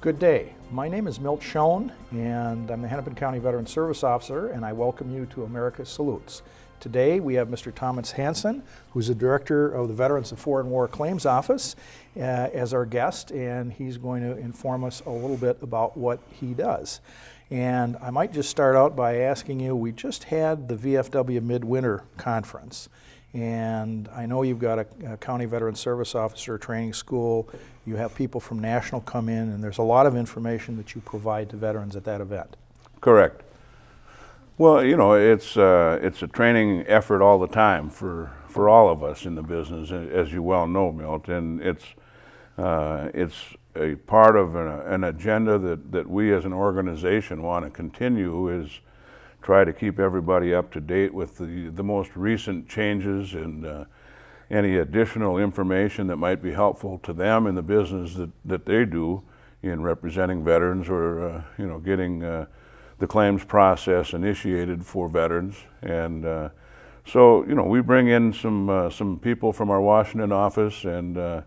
Good day. My name is Milt Schoen, and I'm the Hennepin County Veteran Service Officer, and I welcome you to America Salutes. Today we have Mr. Thomas Hanson, who's the Director of the Veterans of Foreign War Claims Office, as our guest, and he's going to inform us a little bit about what he does. And I might just start out by asking you, we just had the VFW Midwinter Conference, and I know you've got a County Veteran Service Officer training school. You have people from National come in, and there's a lot of information that you provide to veterans at that event. Correct. Well, you know, it's a training effort all the time for all of us in the business, as you well know, Milt, and it's a part of an agenda that we as an organization want to continue, is try to keep everybody up to date with the most recent changes and any additional information that might be helpful to them in the business that they do in representing veterans, or you know, getting the claims process initiated for veterans. And so, you know, we bring in some people from our Washington office, and the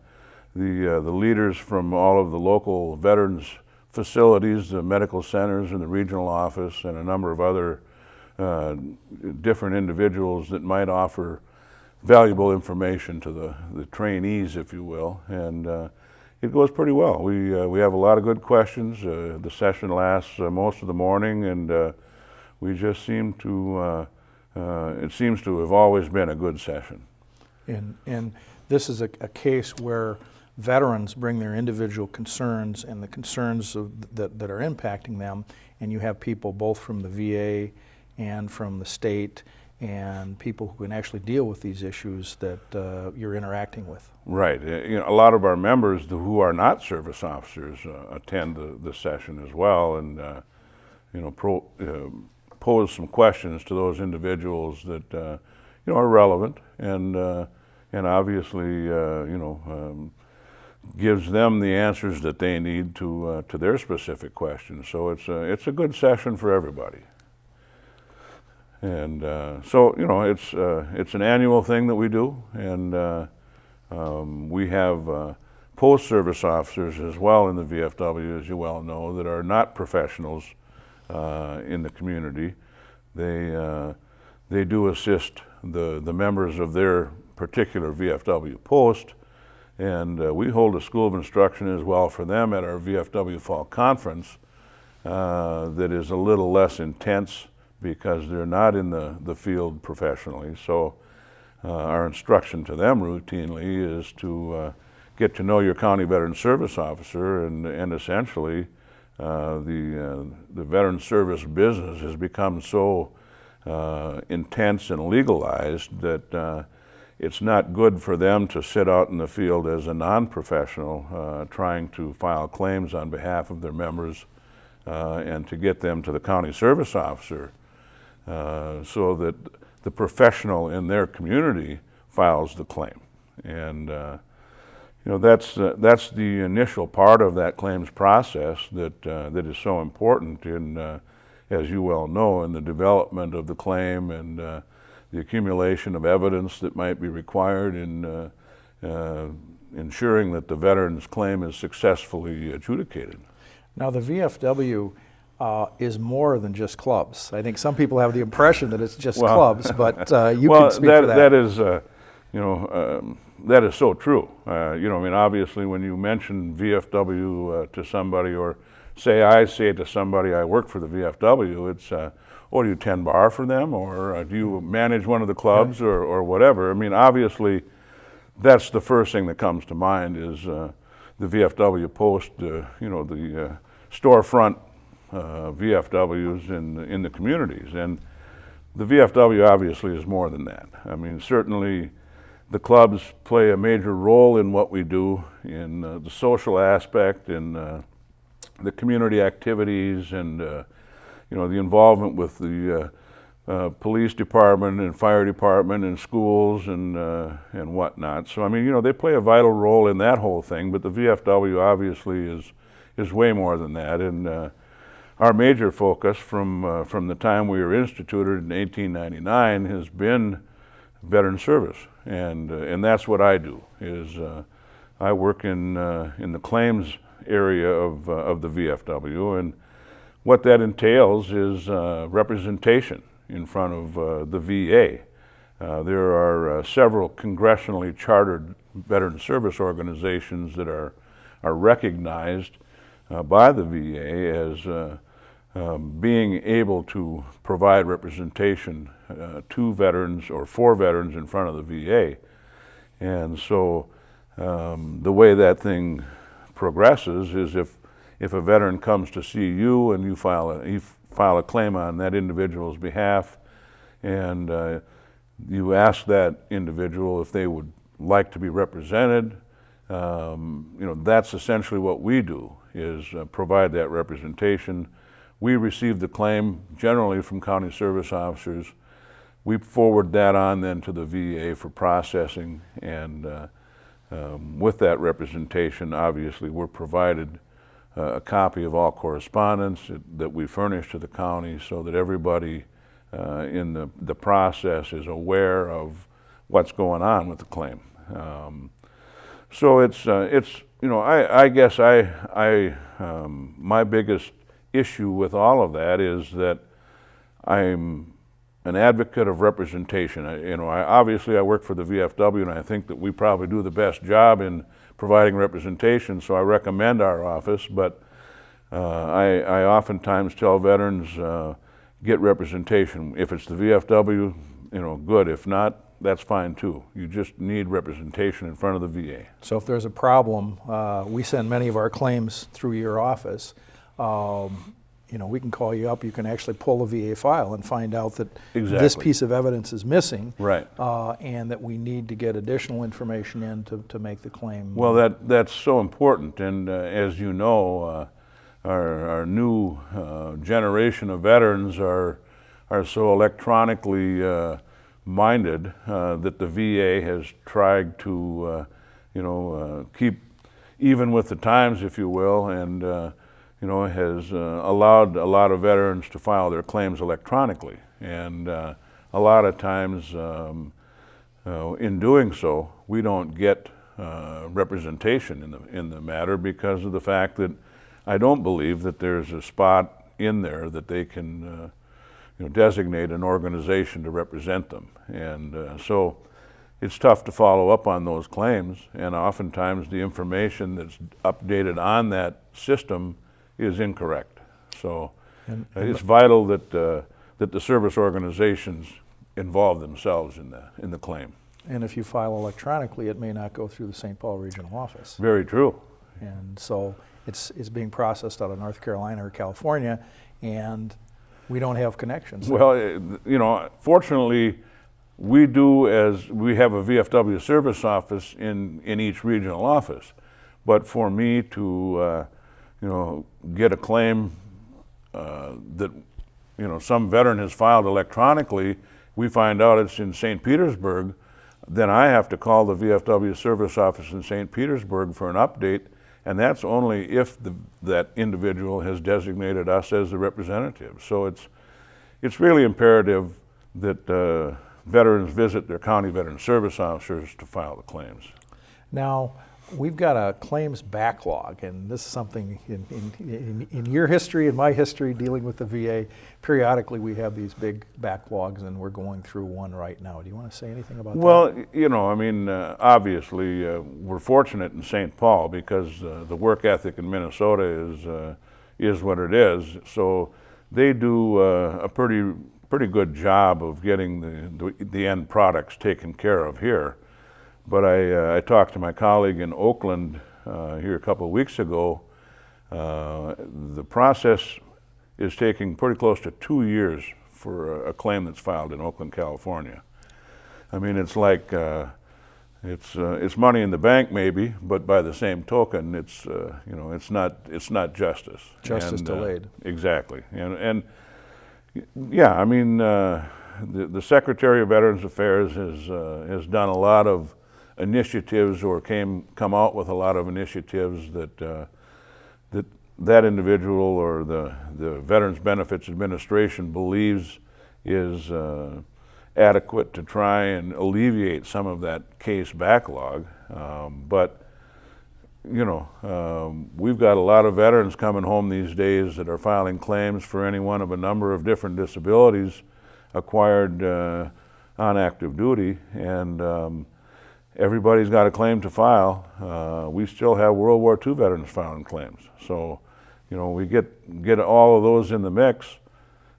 leaders from all of the local veterans facilities, the medical centers and the regional office, and a number of other different individuals that might offer valuable information to the trainees, if you will. And it goes pretty well. We have a lot of good questions. The session lasts most of the morning, and we just seem to, it seems to have always been a good session. And this is a case where veterans bring their individual concerns and the concerns that are impacting them, and you have people both from the VA and from the state, and people who can actually deal with these issues that you're interacting with. Right. You know, a lot of our members who are not service officers attend the session as well, and you know, pose some questions to those individuals that you know, are relevant, and obviously you know, gives them the answers that they need to their specific questions. So it's a good session for everybody. And so, you know, it's an annual thing that we do, and we have post-service officers as well in the VFW, as you well know, that are not professionals in the community. They do assist the members of their particular VFW post, and we hold a school of instruction as well for them at our VFW Fall Conference that is a little less intense, because they're not in the field professionally. So our instruction to them routinely is to get to know your county veteran service officer, and essentially the veteran service business has become so intense and legalized that it's not good for them to sit out in the field as a non-professional trying to file claims on behalf of their members and to get them to the county service officer, so that the professional in their community files the claim. And you know, that's the initial part of that claims process that is so important in, as you well know, in the development of the claim and the accumulation of evidence that might be required in ensuring that the veteran's claim is successfully adjudicated. Now, the VFW is more than just clubs. I think some people have the impression that it's just clubs, but you can speak for that. That is, you know, that is so true. You know, I mean, obviously, when you mention VFW to somebody, or I say to somebody, I work for the VFW, it's, oh, do you tend bar for them, or do you manage one of the clubs, or whatever? I mean, obviously, that's the first thing that comes to mind is the VFW post, you know, the storefront VFWs in the communities. And the VFW obviously is more than that. I mean, certainly the clubs play a major role in what we do, in the social aspect, in the community activities, and you know, the involvement with the police department and fire department and schools and whatnot. So I mean, you know, they play a vital role in that whole thing, but the VFW obviously is way more than that. And our major focus from the time we were instituted in 1899 has been veteran service, and that's what I do. Is I work in the claims area of the VFW, and what that entails is representation in front of the VA. There are several congressionally chartered veteran service organizations that are recognized by the VA as being able to provide representation to veterans or for veterans in front of the VA. And so the way that thing progresses is if a veteran comes to see you and you file a claim on that individual's behalf, and you ask that individual if they would like to be represented, that's essentially what we do, is provide that representation. We receive the claim generally from county service officers. We forward that on then to the VA for processing, and with that representation, obviously, we're provided a copy of all correspondence that we furnish to the county so that everybody in the process is aware of what's going on with the claim. So I guess my biggest issue with all of that is that I'm an advocate of representation. Obviously I work for the VFW, and I think that we probably do the best job in providing representation, so I recommend our office, but I oftentimes tell veterans, get representation. If it's the VFW, good. If not, that's fine too. You just need representation in front of the VA. So if there's a problem, we send many of our claims through your office. We can call you up. You can actually pull a VA file and find out that this piece of evidence is missing, right? And that we need to get additional information in to make the claim. Well, that's so important. And as you know, our new generation of veterans are so electronically minded that the VA has tried to keep even with the times, if you will, and has allowed a lot of veterans to file their claims electronically. And a lot of times in doing so, we don't get representation in the matter because of the fact that I don't believe that there's a spot in there that they can designate an organization to represent them. And so it's tough to follow up on those claims, and oftentimes the information that's updated on that system is incorrect. So it's vital that the service organizations involve themselves in the claim. And if you file electronically, it may not go through the St. Paul regional office. Very true. And so it's being processed out of North Carolina or California, and we don't have connections. Well, fortunately, we have a VFW service office in each regional office. But for me to get a claim that some veteran has filed electronically, we find out it's in St. Petersburg, then I have to call the VFW service office in St. Petersburg for an update, and that's only if that individual has designated us as the representative. So it's really imperative that veterans visit their county veteran service officers to file the claims. Now, we've got a claims backlog, and this is something in your history and my history dealing with the VA. Periodically, we have these big backlogs, and we're going through one right now. Do you want to say anything about that? Well, obviously, we're fortunate in St. Paul because the work ethic in Minnesota is what it is. So they do a pretty good job of getting the end products taken care of here. But I talked to my colleague in Oakland here a couple of weeks ago. The process is taking pretty close to 2 years for a claim that's filed in Oakland, California. I mean, it's like it's money in the bank maybe, but by the same token, it's not justice. Justice delayed. Exactly, and yeah, I mean, the Secretary of Veterans Affairs has done a lot of initiatives or come out with a lot of initiatives that individual or the Veterans Benefits Administration believes is adequate to try and alleviate some of that case backlog. But we've got a lot of veterans coming home these days that are filing claims for any one of a number of different disabilities acquired on active duty, and everybody's got a claim to file. We still have World War II veterans filing claims. So, we get all of those in the mix.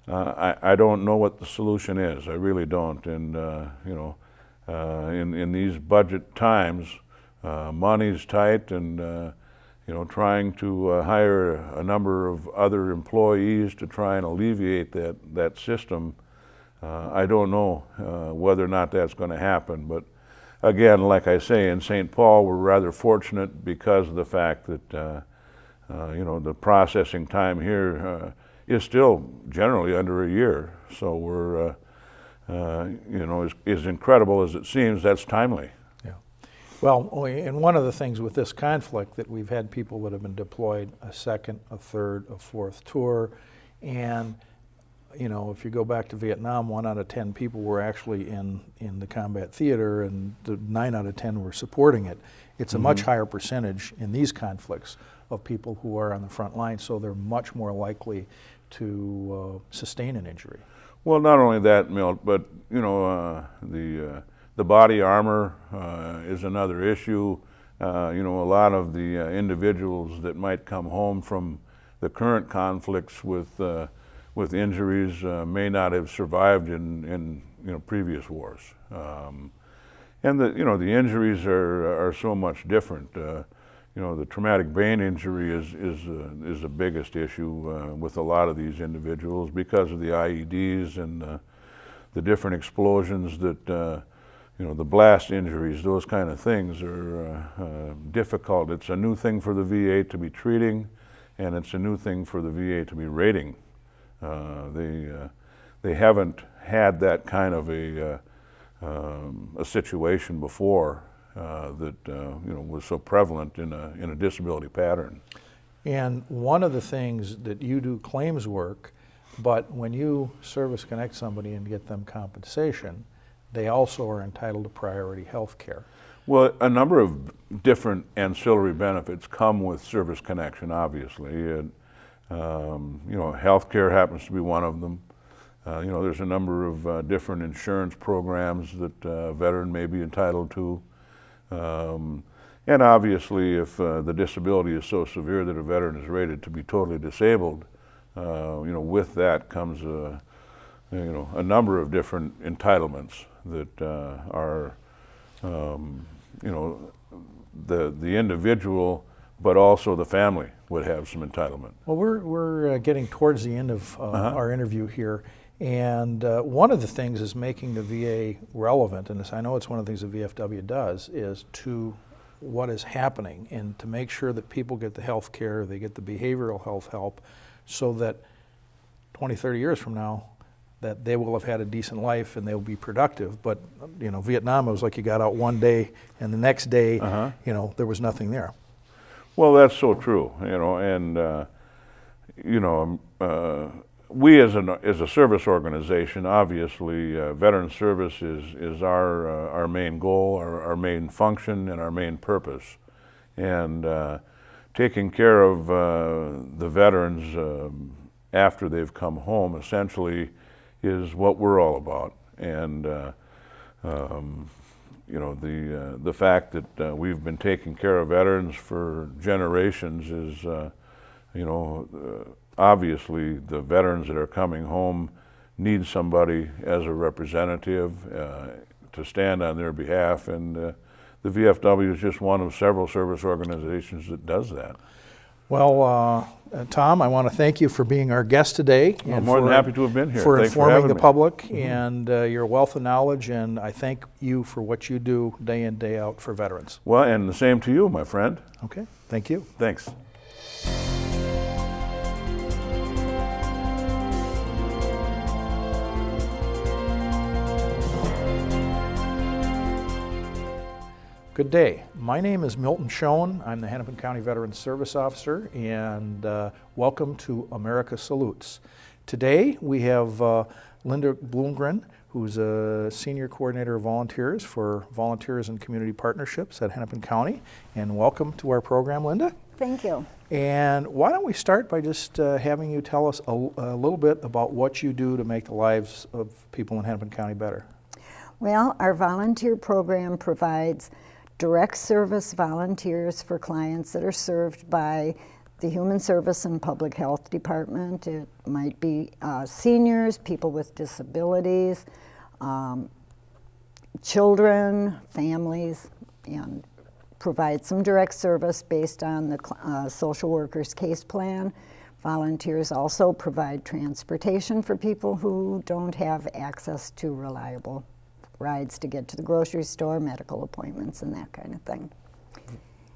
I don't know what the solution is. I really don't. And, in these budget times, money's tight, and, trying to hire a number of other employees to try and alleviate that system, I don't know whether or not that's going to happen. But again, like I say, in St. Paul, we're rather fortunate because of the fact that, the processing time here is still generally under a year. So we're, as incredible as it seems, that's timely. Yeah. Well, and one of the things with this conflict that we've had people that have been deployed a second, a third, a fourth tour, and if you go back to Vietnam, 1 out of 10 people were actually in the combat theater, and 9 out of 10 were supporting it. It's a much higher percentage in these conflicts of people who are on the front line, so they're much more likely to sustain an injury. Well, not only that, Milt, but the body armor is another issue. A lot of the individuals that might come home from the current conflicts with injuries may not have survived in previous wars, and the injuries are so much different. The traumatic brain injury is the biggest issue with a lot of these individuals because of the IEDs and the different explosions that the blast injuries, those kind of things are difficult. It's a new thing for the VA to be treating, and it's a new thing for the VA to be rating. They haven't had that kind of a situation before that was so prevalent in a disability pattern. And one of the things that you do claims work, but when you service connect somebody and get them compensation, they also are entitled to priority health care. Well, a number of different ancillary benefits come with service connection, obviously. And, health care happens to be one of them. There's a number of different insurance programs that a veteran may be entitled to. And obviously, if the disability is so severe that a veteran is rated to be totally disabled, with that comes a number of different entitlements that are, the individual, but also the family would have some entitlement. Well, we're getting towards the end of our interview here, and one of the things is making the VA relevant, and I know it's one of the things the VFW does, is to what is happening and to make sure that people get the health care, they get the behavioral health help, so that 20, 30 years from now, that they will have had a decent life and they'll be productive. But Vietnam, it was like you got out one day and the next day, there was nothing there. Well, that's so true, and we as a service organization, obviously, veteran service is our main goal, our main function, and our main purpose. And taking care of the veterans after they've come home, essentially, is what we're all about. And the fact that we've been taking care of veterans for generations is, obviously the veterans that are coming home need somebody as a representative to stand on their behalf, and the VFW is just one of several service organizations that does that. Well, Tom, I want to thank you for being our guest today. I'm more than happy to have been here. For Thanks informing the me. public and your wealth of knowledge, and I thank you for what you do day in, day out for veterans. Well, and the same to you, my friend. Okay, thank you. Thanks. Good day. My name is Milton Schoen. I'm the Hennepin County Veterans Service Officer, and welcome to America Salutes. Today we have Linda Bloomgren, who's a Senior Coordinator of Volunteers for Volunteers and Community Partnerships at Hennepin County. And welcome to our program, Linda. Thank you. And why don't we start by just having you tell us a little bit about what you do to make the lives of people in Hennepin County better. Well, our volunteer program provides direct service volunteers for clients that are served by the Human Service and Public Health Department. It might be seniors, people with disabilities, children, families, and provide some direct service based on the social worker's case plan. Volunteers also provide transportation for people who don't have access to reliable rides to get to the grocery store, medical appointments, and that kind of thing.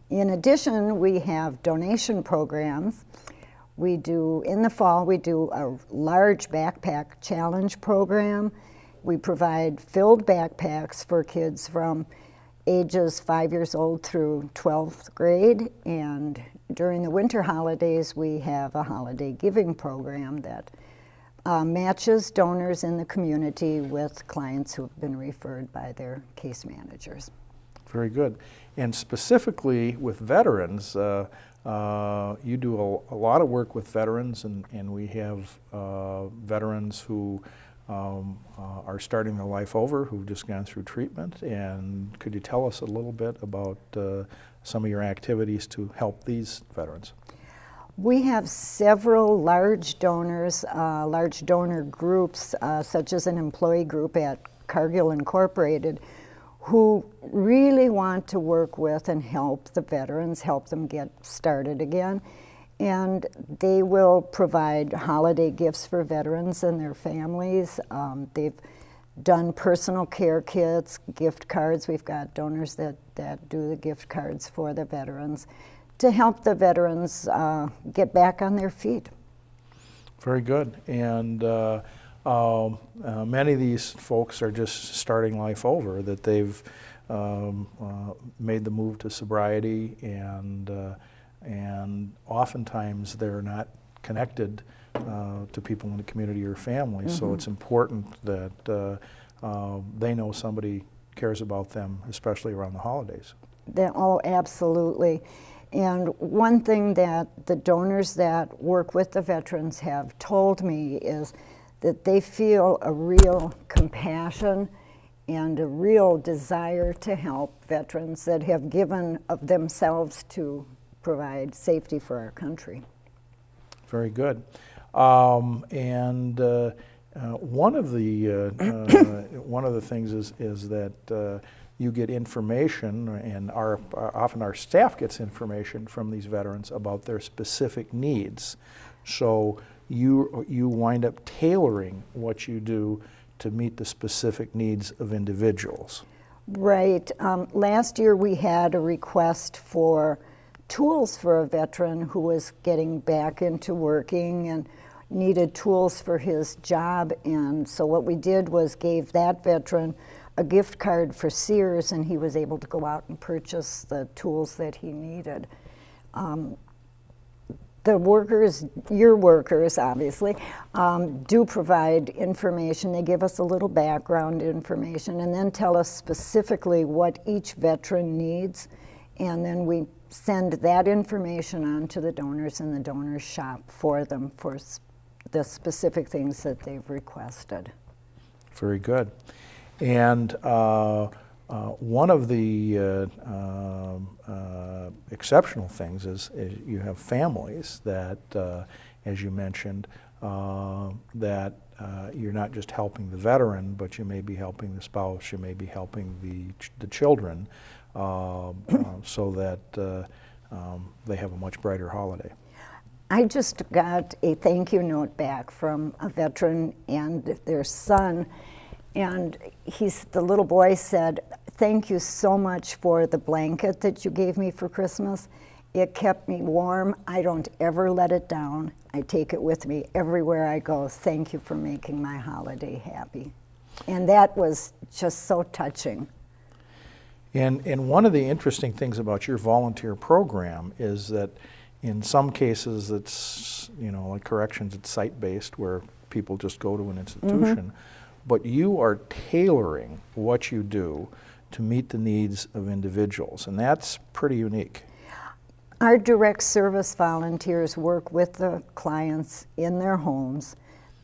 In addition, we have donation programs. We do, in the fall, we do a large backpack challenge program. We provide filled backpacks for kids from ages 5 years old through 12th grade. And during the winter holidays, we have a holiday giving program that matches donors in the community with clients who have been referred by their case managers. Very good. And specifically with veterans, you do a lot of work with veterans, and we have veterans who are starting their life over, who've just gone through treatment. And could you tell us a little bit about some of your activities to help these veterans? We have several large donors, large donor groups, such as an employee group at Cargill Incorporated, who really want to work with and help the veterans, help them get started again. And they will provide holiday gifts for veterans and their families. They've done personal care kits, gift cards. We've got donors that do the gift cards for the veterans to help the veterans get back on their feet. Very good. And many of these folks are just starting life over, that they've made the move to sobriety, and oftentimes they're not connected to people in the community or family. So it's important that they know somebody cares about them, especially around the holidays. Oh, absolutely. And one thing that the donors that work with the veterans have told me is that they feel a real compassion and a real desire to help veterans that have given of themselves to provide safety for our country. Very good. And one of the things is that you get information, and often our staff gets information from these veterans about their specific needs. So you wind up tailoring what you do to meet the specific needs of individuals. Right. Last year we had a request for tools for a veteran who was getting back into working and needed tools for his job. And so what we did was gave that veteran a gift card for Sears, and he was able to go out and purchase the tools that he needed. The workers, your workers obviously, do provide information. They give us a little background information and then tell us specifically what each veteran needs, and then we send that information on to the donors, and the donors shop for them for the specific things that they've requested. Very good. And one of the exceptional things is you have families that, as you mentioned, that you're not just helping the veteran, but you may be helping the spouse, you may be helping the children, so that they have a much brighter holiday. I just got a thank you note back from a veteran and their son, and the little boy said, "Thank you so much for the blanket that you gave me for Christmas. It kept me warm. I don't ever let it down. I take it with me everywhere I go. Thank you for making my holiday happy." And that was just so touching. And one of the interesting things about your volunteer program is that in some cases it's, like corrections, it's site-based where people just go to an institution. but you are tailoring what you do to meet the needs of individuals, and that's pretty unique. Our direct service volunteers work with the clients in their homes.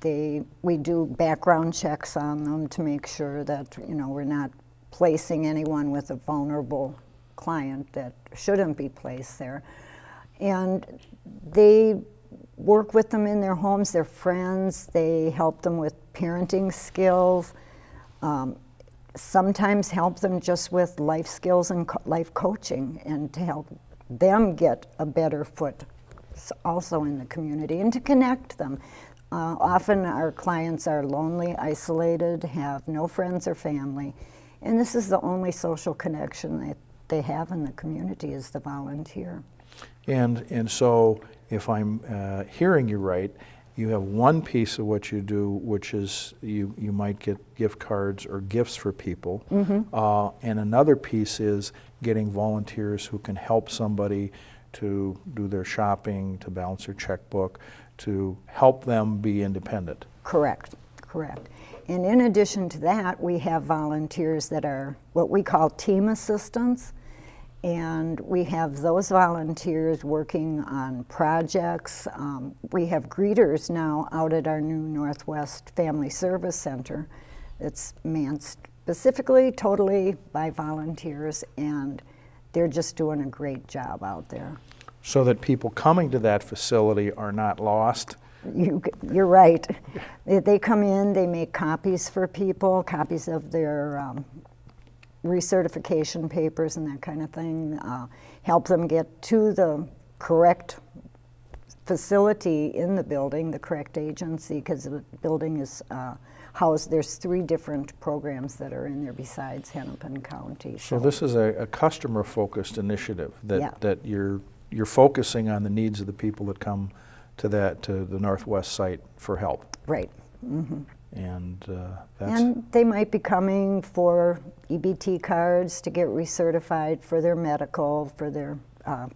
We do background checks on them to make sure that, you know, we're not placing anyone with a vulnerable client that shouldn't be placed there. And they work with them in their homes, their friends, they help them with parenting skills, sometimes help them just with life skills and life coaching, and to help them get a better foot also in the community and to connect them. Often our clients are lonely, isolated, have no friends or family, and this is the only social connection that they have in the community is the volunteer. And so if I'm hearing you right, you have one piece of what you do, which is you might get gift cards or gifts for people, and another piece is getting volunteers who can help somebody to do their shopping, to balance their checkbook, to help them be independent. Correct, correct. And in addition to that, we have volunteers that are what we call team assistants. And we have those volunteers working on projects. We have greeters now out at our new Northwest Family Service Center. It's manned specifically, totally by volunteers, and they're just doing a great job out there. So that people coming to that facility are not lost? You're right. They come in, they make copies for people, copies of their recertification papers and that kind of thing, help them get to the correct facility in the building, the correct agency, because the building is housed, there's 3 different programs that are in there besides Hennepin County. So this is a customer-focused initiative that you're focusing on the needs of the people that come to the Northwest site for help. Right. Mm-hmm. And they might be coming for EBT cards to get recertified, for their medical, for their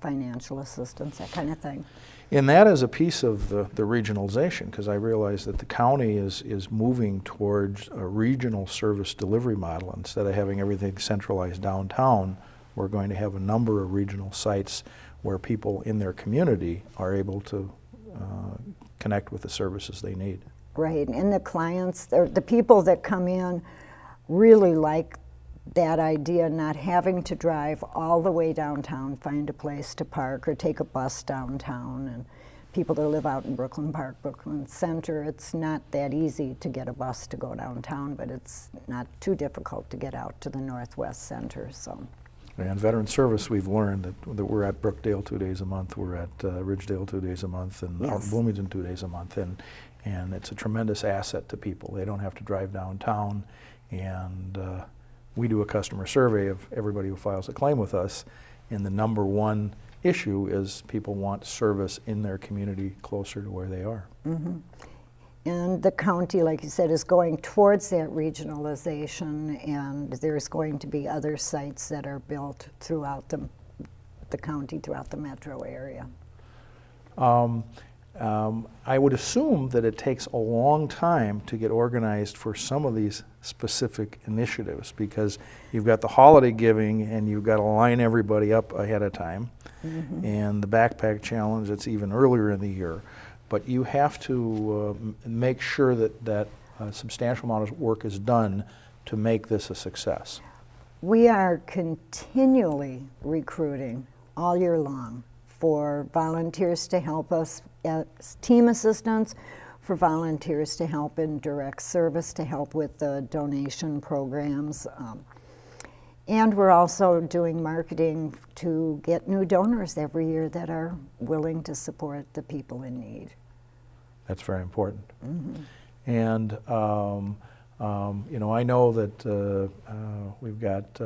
financial assistance, that kind of thing. And that is a piece of the regionalization, because I realize that the county is moving towards a regional service delivery model. Instead of having everything centralized downtown, we're going to have a number of regional sites where people in their community are able to connect with the services they need. Right, and the clients, the people that come in really like that idea, not having to drive all the way downtown, find a place to park, or take a bus downtown. And people that live out in Brooklyn Park, Brooklyn Center, it's not that easy to get a bus to go downtown, but it's not too difficult to get out to the Northwest Center. So. And Veteran Service, we've learned that we're at Brookdale 2 days a month, we're at Ridgedale 2 days a month, and out in Bloomington 2 days a month. And it's a tremendous asset to people. They don't have to drive downtown, and we do a customer survey of everybody who files a claim with us, and the #1 issue is people want service in their community closer to where they are. Mm-hmm. And the county, like you said, is going towards that regionalization, and there's going to be other sites that are built throughout the county, throughout the metro area. I would assume that it takes a long time to get organized for some of these specific initiatives, because you've got the holiday giving and you've got to line everybody up ahead of time, and the backpack challenge, it's even earlier in the year. But you have to make sure that a substantial amount of work is done to make this a success. We are continually recruiting all year long for volunteers to help us as team assistants, for volunteers to help in direct service, to help with the donation programs. And we're also doing marketing to get new donors every year that are willing to support the people in need. That's very important. And you know, I know that we've got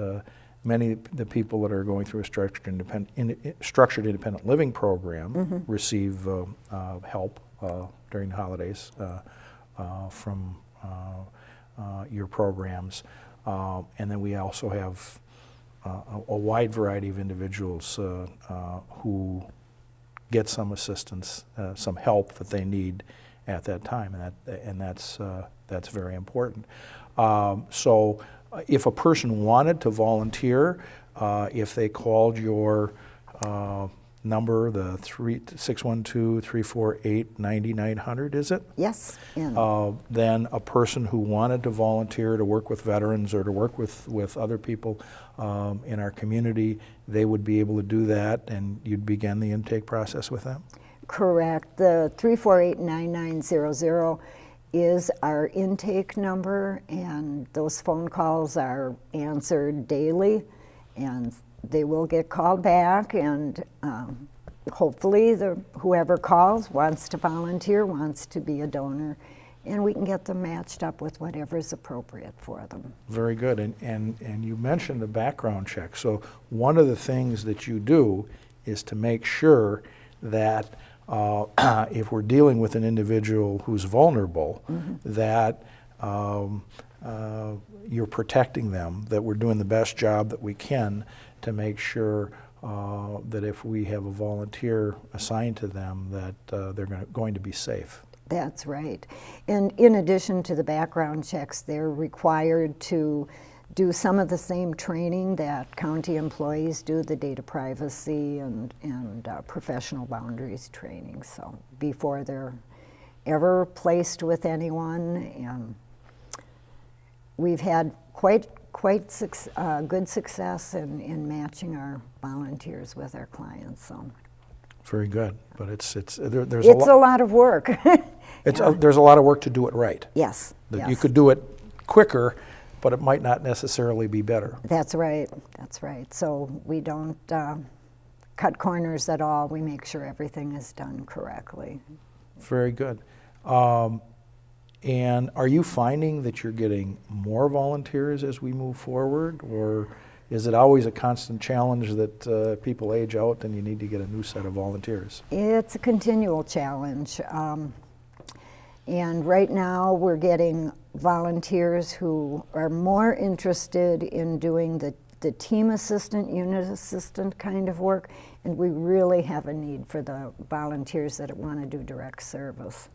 many of the people that are going through a structured independent living program receive help during the holidays from your programs. And then we also have a wide variety of individuals who get some assistance, some help that they need at that time, and that's That's very important. So if a person wanted to volunteer, if they called your number, the 612-348-9900, is it? Yes. And Then a person who wanted to volunteer to work with veterans or to work with other people in our community, they would be able to do that, and you'd begin the intake process with them? correct. The 348-9900 is our intake number, and those phone calls are answered daily, and they will get called back, and hopefully whoever calls wants to volunteer, wants to be a donor, and we can get them matched up with whatever is appropriate for them. Very good. And you mentioned a background check. So one of the things that you do is to make sure that if we're dealing with an individual who's vulnerable, that you're protecting them, that we're doing the best job that we can to make sure that if we have a volunteer assigned to them, that they're going to be safe. That's right. And in addition to the background checks, they're required to do some of the same training that county employees do, the data privacy and professional boundaries training. So before they're ever placed with anyone, and we've had quite good success in matching our volunteers with our clients. So. Very good, but there's a lot of work. There's a lot of work to do it right. Yes. You could do it quicker, but it might not necessarily be better. That's right. That's right. So we don't cut corners at all. We make sure everything is done correctly. Very good. And are you finding that you're getting more volunteers as we move forward, or is it always a constant challenge that people age out and you need to get a new set of volunteers? It's a continual challenge. And right now we're getting volunteers who are more interested in doing the team assistant, unit assistant kind of work, and we really have a need for the volunteers that want to do direct service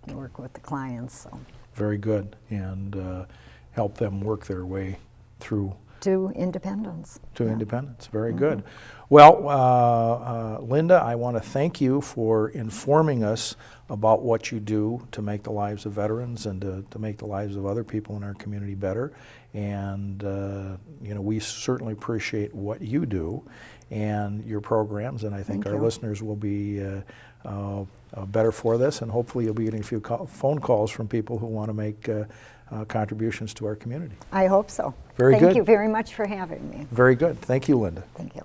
and work with the clients. So. Very good, and help them work their way through to independence. To independence, very good. Well, Linda, I want to thank you for informing us about what you do to make the lives of veterans and to make the lives of other people in our community better. And we certainly appreciate what you do and your programs, and I think our listeners will be better for this, and hopefully you'll be getting a few phone calls from people who want to make contributions to our community. I hope so. Very good. Thank you very much for having me. Very good. Thank you, Linda. Thank you.